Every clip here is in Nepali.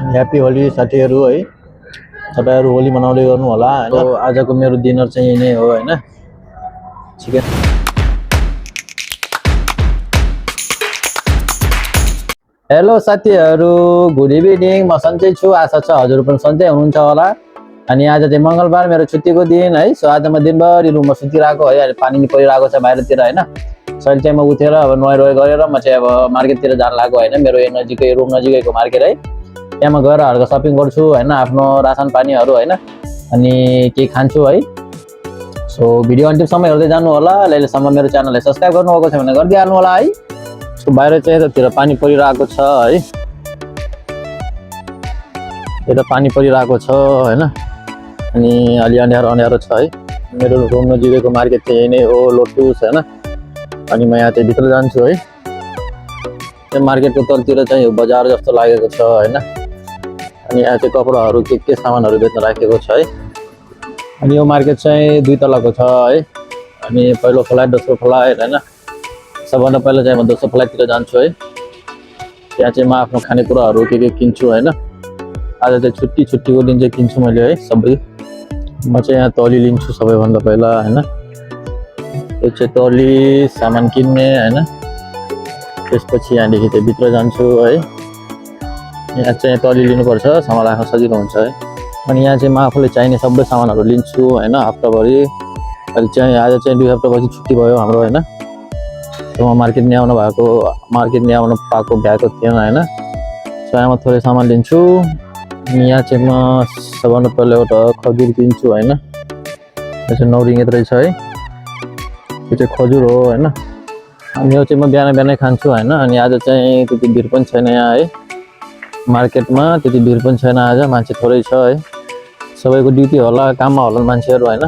ह्याप्पी होली साथीहरू है। तपाईहरु होली मनाउँदै गर्नु होला हैन। आजको मेरो डिनर चाहिँ यही नै हो हैन। चिकन। हेलो साथीहरू, गुड इभिनिङ। म सन्चै छु, आशा छ हजुर पनि सन्चै हुनुहुन्छ होला। अनि आज चाहिँ मंगलबार, मेरो छुट्टीको दिन है। सो आज म दिनभरि रुममा सुतिरहेको है। अहिले पानी परिरहेको छ बाहिरतिर हैन। सो अहिले चाहिँ म उठेर अब नुहाइ गरेर म चाहिँ अब मार्केटतिर जान लाग्यो हैन। मेरो यो नजिकै रुम नजिकैको मार्केट है। त्यहाँ म गएर हल्का सपिङ गर्छु हैन, आफ्नो रासन पानीहरू हैन, अनि के खान्छु है। सो भिडियो अन्तिमसम्म हेर्दै जानु होला। अहिलेसम्म मेरो च्यानललाई सब्स्क्राइब गर्नुभएको छ भने गरिदिहाल्नु होला है। सो बाहिर चाहिँ यतातिर पानी परिरहेको छ है। यता पानी परिरहेको छ हैन। अनि अलि अँध्यारो छ है। मेरो रुम नजिकैको मार्केट चाहिँ यही नै हो, लोटुस हैन। अनि म यहाँ चाहिँ भित्र जान्छु है। त्यो मार्केटको तलतिर चाहिँ यो बजार जस्तो लागेको छ हैन। अनि यहाँ चाहिँ कपडाहरू के सामानहरू बेच्न राखेको छ है। अनि यो मार्केट चाहिँ 2 तलाको छ है। अनि पहिलो फ्ल्याट, दोस्रो फ्ल्याट हैन। सबभन्दा पहिला चाहिँ म दोस्रो फ्ल्याटतिर जान्छु है। त्यहाँ चाहिँ म आफ्नो खानेकुराहरू के किन्छु हैन। आज चाहिँ छुट्टीको दिन चाहिँ किन्छु मैले है सबै। म चाहिँ यहाँ तौली लिन्छु सबैभन्दा पहिला हैन। यो चाहिँ तौली सामान किन्ने हैन। त्यसपछि यहाँदेखि चाहिँ भित्र जान्छु है। यहाँ चाहिँ तौली लिनुपर्छ, सामान राख्न सजिलो हुन्छ है। अनि यहाँ चाहिँ म आफूले चाहिने सबै सामानहरू लिन्छु हैन हप्ताभरि। अहिले चाहिँ आज चाहिँ 2 हप्तापछि छुट्टी भयो हाम्रो हैन। सो म मार्केट नि आउनु पाएको भ्याएको थिएन हैन। सो यहाँ म थोरै सामान लिन्छु। यहाँ चाहिँ म सबभन्दा पहिला एउटा खजुर किन्छु हैन। यो चाहिँ 9 रिङ्गेट रहेछ है। यो चाहिँ खजुर हो हैन। अनि यो चाहिँ म बिहानै खान्छु हैन। अनि आज चाहिँ त्यति भिड पनि छैन यहाँ है। मार्केटमा त्यति भिड पनि छैन आज, मान्छे थोरै छ है। सबैको ड्युटी होला, काममा होला मान्छेहरू हैन।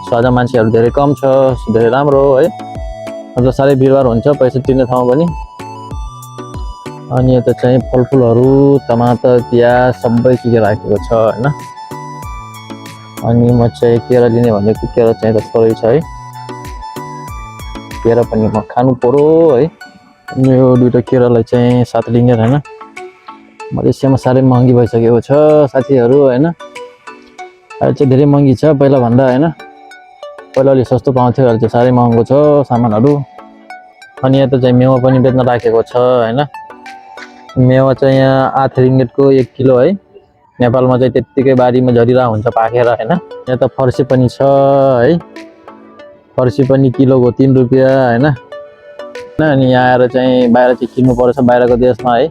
सो आज मान्छेहरू धेरै कम छ, धेरै राम्रो हो है। अन्त साह्रै भिडभाड हुन्छ पैसा तिर्ने ठाउँ पनि। अनि यता चाहिँ फलफुलहरू, टमाटर, प्याज सबै के राखेको छ हैन। अनि म चाहिँ केरा लिने भनेको, केरा चाहिँ त थोरै छ है। केरा पनि म खानु पर्यो है। यो 2टा केरालाई चाहिँ 7 रिङ्गेट हैन। मलेसियामा साह्रै महँगी भइसकेको छ साथीहरू हैन। अहिले चाहिँ धेरै महँगी छ पहिला भन्दा हैन। पहिला अलि सस्तो पाउँथ्यो, अहिले चाहिँ साह्रै महँगो छ सामानहरू। अनि यता चाहिँ मेवा पनि बेच्न राखेको छ हैन। मेवा चाहिँ यहाँ 8 रिङ्गेटको 1 किलो है। नेपालमा चाहिँ त्यत्तिकै बारीमा झरिरहेको हुन्छ पाकेर हैन। यहाँ त फर्सी पनि छ है। फर्सी पनि किलोको 3 रुपियाँ हैन। अनि यहाँ आएर चाहिँ बाहिर चाहिँ किन्नु पर्छ, बाहिरको देशमा है।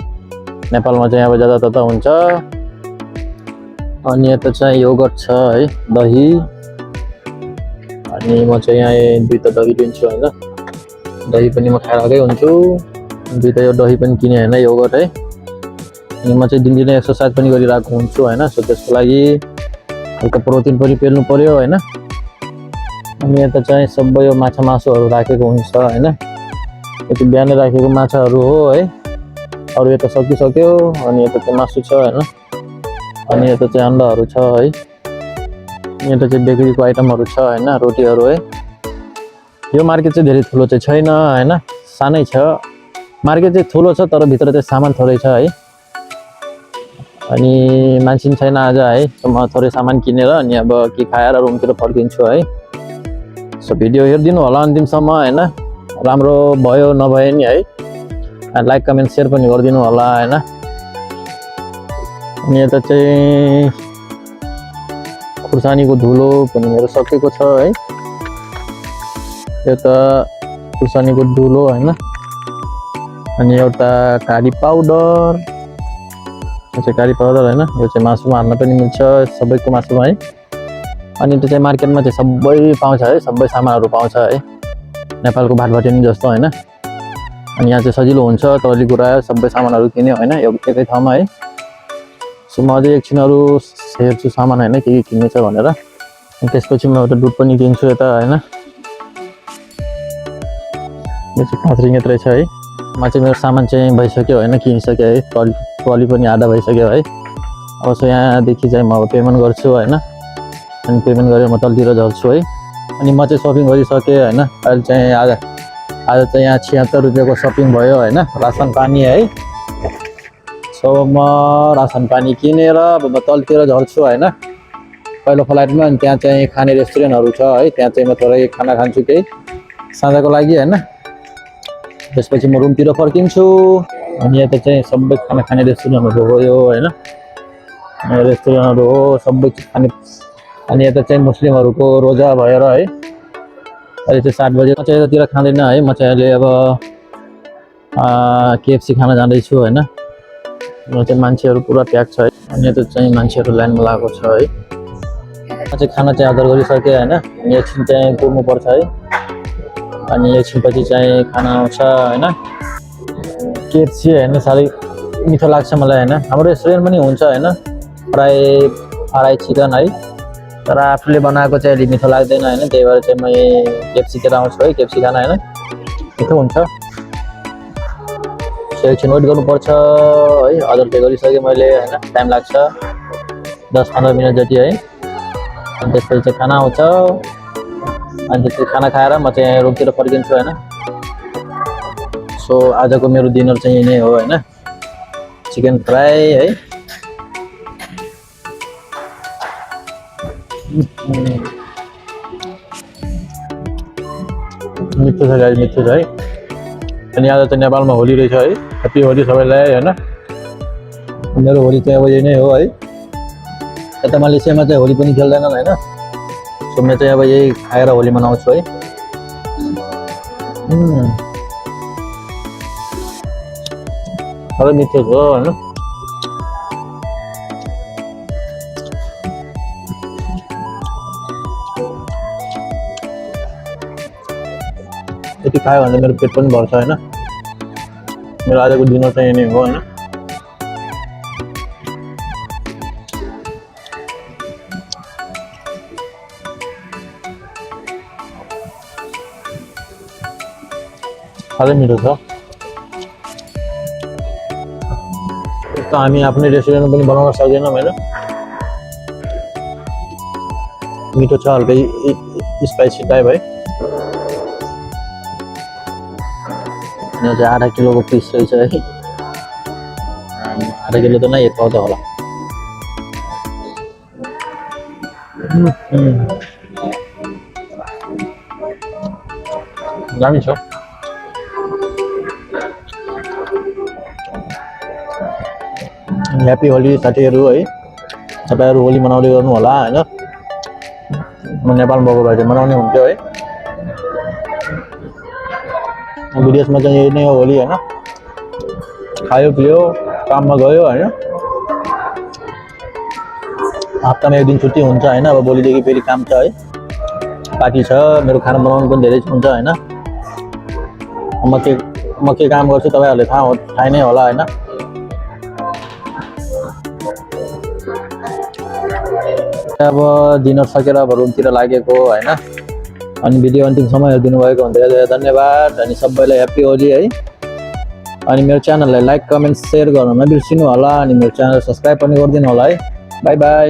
नेपालमा चाहिँ अब जतातता हुन्छ। अनि यता चाहिँ योगर्ट छ है, दही। अनि म चाहिँ यहाँ 2टा दही लिन्छु हैन। दही पनि म खाइरहेकै हुन्छु। 2टा यो दही पनि किने हैन, योगर्ट है। अनि म चाहिँ दिनदिनै एक्सर्साइज पनि गरिरहेको हुन्छु हैन। सो त्यसको लागि हल्का प्रोटिन पनि पेल्नु पर्यो हैन। अनि यता चाहिँ सबै यो माछा मासुहरू राखेको हुन्छ हैन। यो चाहिँ बिहानै राखेको माछाहरू हो है। अरू यता सकिसक्यो। अनि यता चाहिँ मासु छ हैन। अनि यता चाहिँ अन्डाहरू छ है। यता चाहिँ बेकरीको आइटमहरू छ हैन, रोटीहरू है। यो मार्केट चाहिँ धेरै ठुलो चाहिँ छैन हैन, सानै छ। मार्केट चाहिँ ठुलो छ तर भित्र चाहिँ सामान थोरै छ है। अनि मान्छे छैन आज है। म थोरै सामान किनेर अनि अब के खाएर रुमतिर फर्किन्छु है। सो भिडियो हेरिदिनु होला अन्तिमसम्म हैन। राम्रो भयो नभए नि है, लाइक कमेन्ट सेयर पनि गरिदिनु होला हैन। अनि यता चाहिँ खुर्सानीको धुलो पनि मेरो सकेको छ है। यता खुर्सानीको धुलो हैन। अनि एउटा कारी पाउडर, यो चाहिँ कारी पाउडर हैन। यो चाहिँ मासुमा हाल्न पनि मिल्छ, सबैको मासुमा है। अनि त्यो चाहिँ मार्केटमा चाहिँ सबै पाउँछ है, सबै सामानहरू पाउँछ है। नेपालको भाटभाटेनी जस्तो हैन। अनि यहाँ चाहिँ सजिलो हुन्छ, तौली कुरा सबै सामानहरू किन्यो हैन एकै ठाउँमा है। सो म अझै एकछिनहरू हेर्छु सामान हैन, के किन्ने छ भनेर। त्यसपछि म एउटा दुध पनि किन्छु यता हैन। यो चाहिँ 5 रिङ्गेट रहेछ है। म चाहिँ मेरो सामान चाहिँ भइसक्यो हैन, किनिसक्यो है। ट्रली पनि आधा भइसक्यो है। अब सो यहाँदेखि चाहिँ म पेमेन्ट गर्छु हैन। अनि पेमेन्ट गरेर म तलतिर झर्छु है। अनि म चाहिँ सपिङ गरिसकेँ हैन। अहिले चाहिँ आज चाहिँ यहाँ 76 रुपियाँको सपिङ भयो हैन, रासन पानी है। सो म रासन पानी किनेर अब म तलतिर झर्छु होइन पहिलो फ्लाइटमा। अनि त्यहाँ चाहिँ खाने रेस्टुरेन्टहरू छ है, त्यहाँ चाहिँ म थोरै खाना खान्छु केही साँझको लागि होइन। त्यसपछि म रुमतिर फर्किन्छु। अनि यता चाहिँ सबै खाना खाने रेस्टुरेन्टहरू हो यो होइन, रेस्टुरेन्टहरू हो सबै खाने। अनि यता चाहिँ मुस्लिमहरूको रोजा भएर है अहिले चाहिँ 7 बजे। म चाहिँ यतातिर खाँदैन है, म चाहिँ अहिले अब KFC खान जाँदैछु होइन। यहाँ चाहिँ मान्छेहरू पुरा प्याक छ है। अनि यता चाहिँ मान्छेहरू लाइनमा लागेको छ है। म चाहिँ खाना चाहिँ अर्डर गरिसकेँ होइन। अनि एकछिन चाहिँ कुर्नुपर्छ है, अनि एकछिनपछि चाहिँ खाना आउँछ होइन। KFC होइन साह्रै मिठो लाग्छ मलाई होइन। हाम्रो रेस्टुरेन्ट पनि हुन्छ होइन, फ्राई चिकन है, तर आफूले बनाएको चाहिँ अलिक मिठो लाग्दैन होइन। त्यही भएर चाहिँ म KFCतिर आउँछु है, KFC खाना होइन, मिठो हुन्छ। एकछिन वेट गर्नुपर्छ है। अर्डर पे गरिसकेँ मैले होइन, टाइम लाग्छ 10-15 मिनट जति है। अनि त्यसपछि चाहिँ खाना आउँछ। अनि त्यसपछि खाना खाएर म चाहिँ रुमतिर फर्किन्छु होइन। सो आजको मेरो डिनर चाहिँ यही नै हो होइन, चिकन फ्राई है। मिठो छ गाइस, मिठो छ है। अनि आज चाहिँ नेपालमा होली रहेछ है, ह्याप्पी होली सबैलाई होइन। मेरो होली चाहिँ अब यही नै हो है। यता मलेसियामा चाहिँ होली पनि खेल्दैनन् होइन। सो म चाहिँ अब यही खाएर होली मनाउँछु है। साह्रै मिठो छ होइन। यति खायो भने मेरो पेट पनि भर्छ होइन। मेरो आजको डिनर चाहिँ यही नै हो होइन। साह्रै मिठो छ। त हामी आफ्नै रेस्टुरेन्ट पनि बनाउन सक्दैनौँ होइन। मिठो छ, हल्कै स्पाइसी टाइप है। यहाँ चाहिँ 8 किलोको पिस रहेछ है। 8 किलो त नै 1 पाउ त होला। दामी छ। ह्याप्पी होली साथीहरू है। तपाईँहरू होली मनाउँदै गर्नु होला होइन। म नेपालमा भएको भए चाहिँ मनाउने हुन्थ्यो है। विदेशमा चाहिँ यही नै हो होली होइन। खायो पियो काममा गयो होइन। हप्तामा 1 दिन छुट्टी हुन्छ होइन। अब भोलिदेखि फेरि काम छ है, पार्टी छ। मेरो खाना बनाउनु पनि धेरै हुन्छ होइन। म के काम गर्छु तपाईँहरूले थाहा नै होला होइन। अब डिनर सकेर अब रुमतिर लागेको होइन। अनि भिडियो अन्तिमसम्म हेरिदिनु भएको धेरै धेरै धन्यवाद। अनि सबैलाई ह्याप्पी होली है। अनि मेरो च्यानललाई लाइक कमेन्ट सेयर गर्न नबिर्सिनु होला। अनि मेरो च्यानल सब्सक्राइब पनि गरिदिनु होला है। By by.